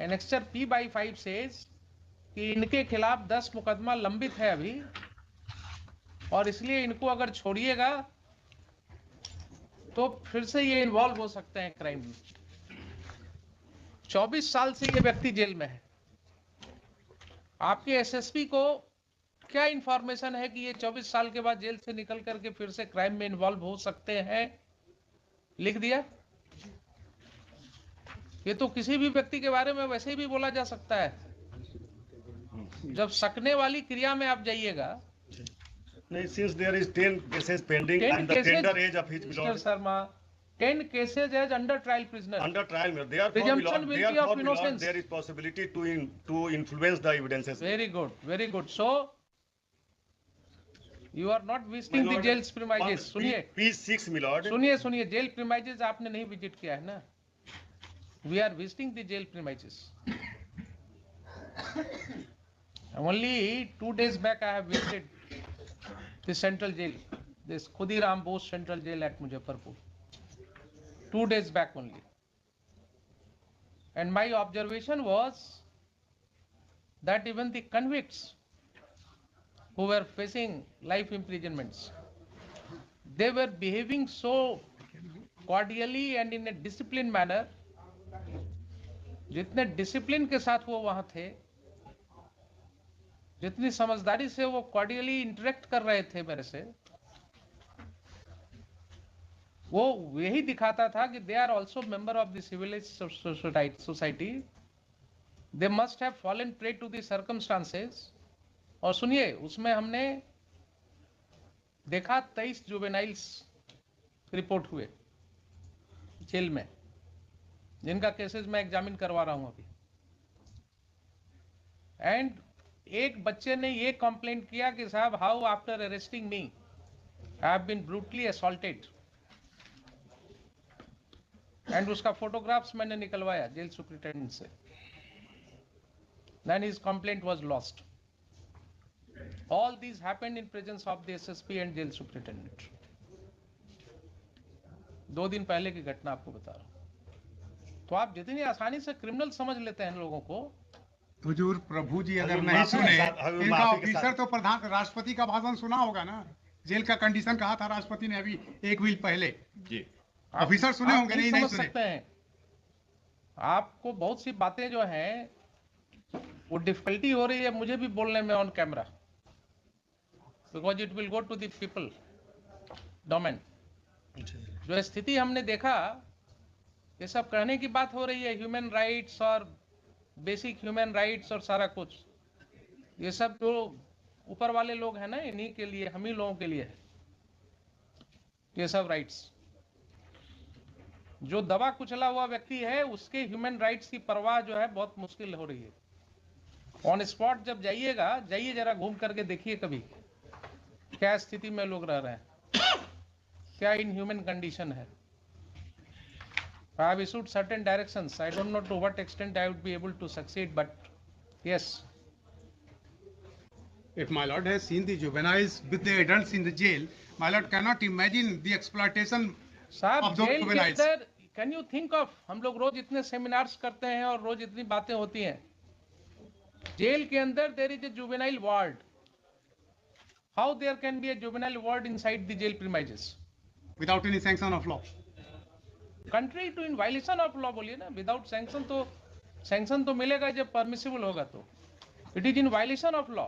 Annexure P/5 says कि इनके खिलाफ 10 मुकदमा लंबित है अभी, और इसलिए इनको अगर छोड़िएगा तो फिर से ये इन्वॉल्व हो सकते हैं क्राइम में। 24 साल से ये व्यक्ति जेल में है। आपके एसएसपी को क्या इंफॉर्मेशन है कि ये 24 साल के बाद जेल से निकल करके फिर से क्राइम में इन्वॉल्व हो सकते हैं? लिख दिया। ये तो किसी भी व्यक्ति के बारे में वैसे भी बोला जा सकता है। जब सकने वाली क्रिया में आप जाइएगा, since there is 10 cases pending and the tender age of his Mr. Sharma, 10 cases as under trial prisoner. under trial, therefore, Presumption will be of innocence. there is possibility to influence the evidences. Very good, very good. So you are not visiting the jail premises. सुनिए, P6 milord. सुनिए, jail premises आपने नहीं visit किया है ना? We are visiting the jail premises. Only 2 days back I have visited the central jail, this Khudiram Bose Central Jail at Muzaffarpur. 2 days back only. And my observation was that even the convicts who were facing life imprisonments, they were behaving so cordially and in a disciplined manner. जितने discipline के साथ वो वहां थे, जितनी समझदारी से वो कॉर्डियली इंटरेक्ट कर रहे थे मेरे से, वो यही दिखाता था कि they are also member of the civilised society, they must have fallen prey to the circumstances. और सुनिए, उसमें हमने देखा 23 जुवेनाइल्स रिपोर्ट हुए जेल में, जिनका केसेस मैं एग्जामिन करवा रहा हूं अभी। एंड एक बच्चे ने ये कंप्लेंट किया कि साहब, how after arresting me I have been brutally assaulted. And उसका फोटोग्राफ्स मैंने निकलवाया जेल सुपरिटेंडेंट से। Then his complaint was lost. All this happened in presence of the SSP and jail superintendent. 2 दिन पहले की घटना आपको बता रहा हूं। तो आप जितनी आसानी से क्रिमिनल समझ लेते हैं लोगों को। हुजूर प्रभु जी अगर नहीं सुने, इनका ऑफिसर तो प्रधान राष्ट्रपति का भाषण सुना होगा ना, जेल का कंडीशन कहा था राष्ट्रपति ने अभी 1 वीक पहले जी। ऑफिसर सुने होंगे, नहीं समझ सकते हैं। आपको बहुत सी बातें जो हैं वो डिफिकल्टी हो रही है मुझे भी बोलने में on camera, because it will go to the people domain. जो स्थिति हमने देखा, ये सब कहने की बात हो रही है, ह्यूमन राइट्स और बेसिक ह्यूमन राइट्स और सारा कुछ, ये सब जो ऊपर वाले लोग हैं ना, इन्हीं के लिए, हम ही लोगों के लिए है ये सब राइट्स। जो दबा कुचला हुआ व्यक्ति है, उसके ह्यूमन राइट्स की परवाह जो है बहुत मुश्किल हो रही है। ऑन स्पॉट जब जाइएगा, जाइए जरा घूम करके देखिए कभी क्या स्थिति में लोग रह रहे हैं, क्या इनह्यूमन कंडीशन है। I have issued certain directions. I don't know to what extent I would be able to succeed, but yes. If my lord has seen the juveniles with the adults in the jail, my lord cannot imagine the exploitation of those juveniles. Can you think of, हम लोग रोज इतने seminars करते हैं और रोज इतनी बातें होती हैं। जेल के अंदर there is a juvenile ward. How there can be a juvenile ward inside the jail premises? Without any sanction of law. Country to in violation of law बोलिए ना, विदाउट सैंक्शन। तो सैंक्शन तो मिलेगा जब permissible होगा, तो it is in violation of law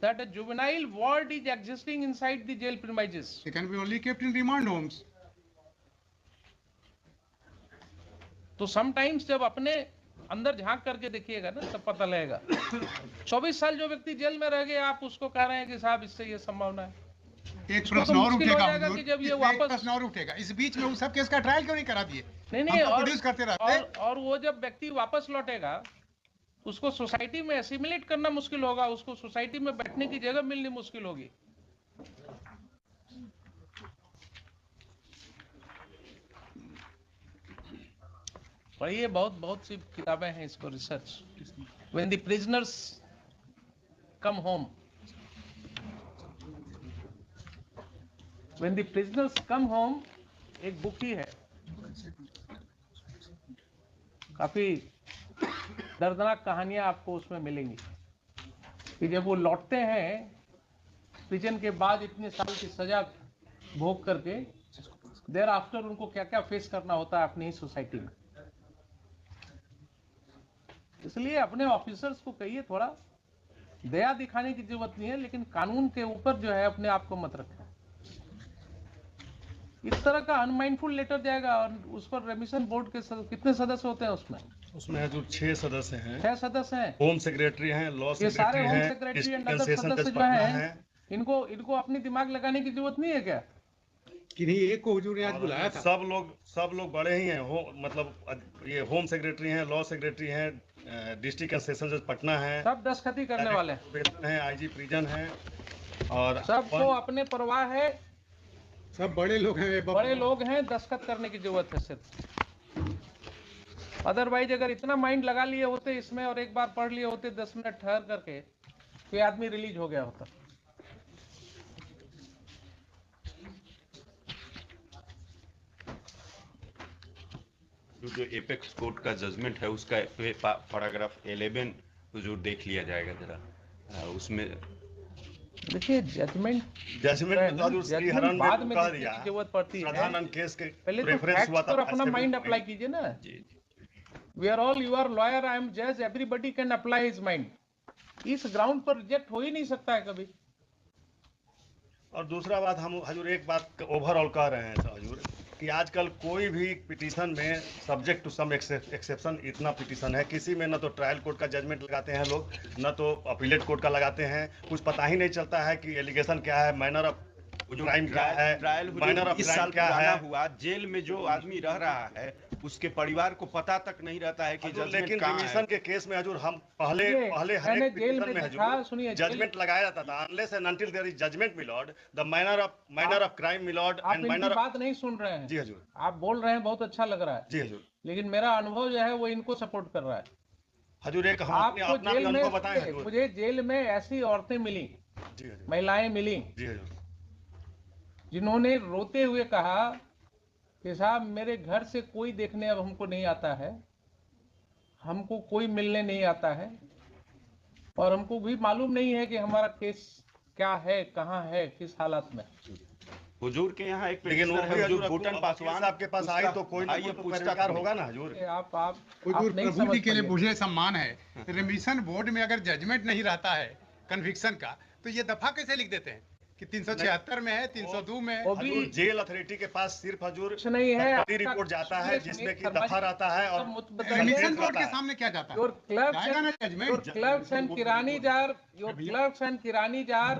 that a juvenile ward is existing inside the jail premises. They can be only kept in remand homes. तो sometimes जब अपने अंदर झांक करके देखिएगा ना, तब पता लगेगा। 24 साल जो व्यक्ति जेल में रह गए, आप उसको कह रहे हैं कि साहब इससे ये संभावना है। एक प्रश्न और उठेगा कि जब ये वापस, प्रश्न और उठेगा, इस बीच में उस सब केस का ट्रायल क्यों नहीं करा दिए? नहीं, और प्रोड्यूस करते रहते। और वो जब व्यक्ति वापस लौटेगा, उसको सोसाइटी में एसिमिलेट करना मुश्किल होगा, उसको सोसाइटी में बैठने की जगह मिलनी मुश्किल होगी। पढ़िए, बहुत सी किताबें हैं इसको, research. When the prisoners come home, when the prisoners come home, एक बुक ही है, काफी दर्दनाक कहानियां आपको उसमें मिलेंगी कि जब वो लौटते हैं प्रिजन के बाद इतने साल की सजा भोग करके, देर आफ्टर उनको क्या क्या फेस करना होता है अपनी ही सोसाइटी में। इसलिए अपने ऑफिसर्स को कहिए थोड़ा दया दिखाने की जरूरत नहीं है, लेकिन कानून के ऊपर जो है अपने आप को मत रखें। इस तरह का अनमाइंडफुल लेटर जाएगा और उस पर रेमिशन बोर्ड के कितने सदस्य होते हैं उसमें? उसमें है जो 6 सदस्य हैं, 6 सदस्य हैं, होम सेक्रेटरी हैं, लॉ ये सारे सेक्रेटरी होम हैं, secretary and district other session सदस्य जज जो पटना हैं, हैं। इनको अपनी दिमाग लगाने की जरूरत नहीं है क्या? किन्हीं एक को हुजूर ने आज बुलाया था। सब लोग बड़े ही हैं, मतलब ये होम सेक्रेटरी हैं, लॉ सेक्रेटरी हैं, डिस्ट्रिक्ट एंड सेशन जज पटना है, सब दस्तखती करने वाले हैं, वेतन है, आईजी प्रिजन है, और सबको अपने परवाह है, सब बड़े लोग हैं, बड़े लोग हैं, दस्तखत करने की जरूरत है सिर्फ। अदरवाइज अगर इतना माइंड लगा लिए होते इसमें और एक बार पढ़ लिए होते 10 मिनट ठहर करके, तो आदमी रिलीज हो गया होता। जो एपेक्स कोर्ट का जजमेंट है उसका पैराग्राफ 11 हुजूर देख लिया जाएगा जरा, उसमें देखिए जजमेंट बाद में कह दिया, जरूरत पड़ती है, साधारण केस के पहले तो रेफरेंस हुआ फैक्ट्स था, पर अपना माइंड अप्लाई कीजिए ना। जी we are all, you are lawyer, I am जज, everybody can apply his mind. इस ग्राउंड पर रिजेक्ट हो ही नहीं सकता है कभी। और दूसरा बात, हम हजूर एक बात ओवरऑल कह रहे हैं हजूर कि आजकल कोई भी पिटीशन में सब्जेक्ट टू सम एक्सेप्शन इतना पिटीशन है, किसी में न तो ट्रायल कोर्ट का जजमेंट लगाते हैं लोग, न तो अपीलेट कोर्ट का लगाते हैं, कुछ पता ही नहीं चलता है कि एलिगेशन क्या है, मैनर ऑफ क्राइम क्या है, ट्रायल माइनर ऑफ क्राइम क्या है। हुआ जेल में जो आदमी रह रहा है उसके परिवार को पता तक नहीं रहता है कि लेकिन रिमिशन के केस में हजूर हम पहले हर एक पिटीशन में हजूर जजमेंट लगाया जाता था, unless and until there is judgement milord, the manner of crime milord आप एंड इनकी मैनर। बात नहीं सुन रहे हैं। जी हजूर, आप बोल रहे हैं, बहुत अच्छा लग रहा है जी हजूर, लेकिन मेरा अनुभव जो है वो इनको सपोर्ट कर रहा है। हजूर एक हम आपको अपना जेल में, अनुभव बताएं हजूर। मुझे जेल में ऐसी औरतें मिली, जी हजूर, महिलाएं मिली, जी हजूर, जिन्होंने रोते हुए कहा कि साहब मेरे घर से कोई देखने अब हमको नहीं आता है, हमको कोई मिलने नहीं आता है, और हमको भी मालूम नहीं है कि हमारा केस क्या है, कहाँ है, किस हालत में। हुजूर के यहाँ एक लेकिन वो भी हजूर भूटन पासवान आपके पास आई तो कोई ना कोई परिष्कार होगा ना हजूर। आप हुजूर नहीं प्रभु जी समझ के लिए पाइए। मुझे सम्मान है, रिमिशन बोर्ड में अगर जजमेंट नहीं रहता है कन्विक्शन का, तो ये दफा कैसे लिख देते हैं कि 376 में है, 302 में है? वो भी हजूर जेल अथॉरिटी के पास सिर्फ हजूर कुछ नहीं है, सरकारी रिपोर्ट जाता है जिसमें कि दफा रहता है और रिमिशन बोर्ड के सामने क्या जाता है? योर जाएगा ना क्लर्क्स जजमेंट? एंड किरानी जार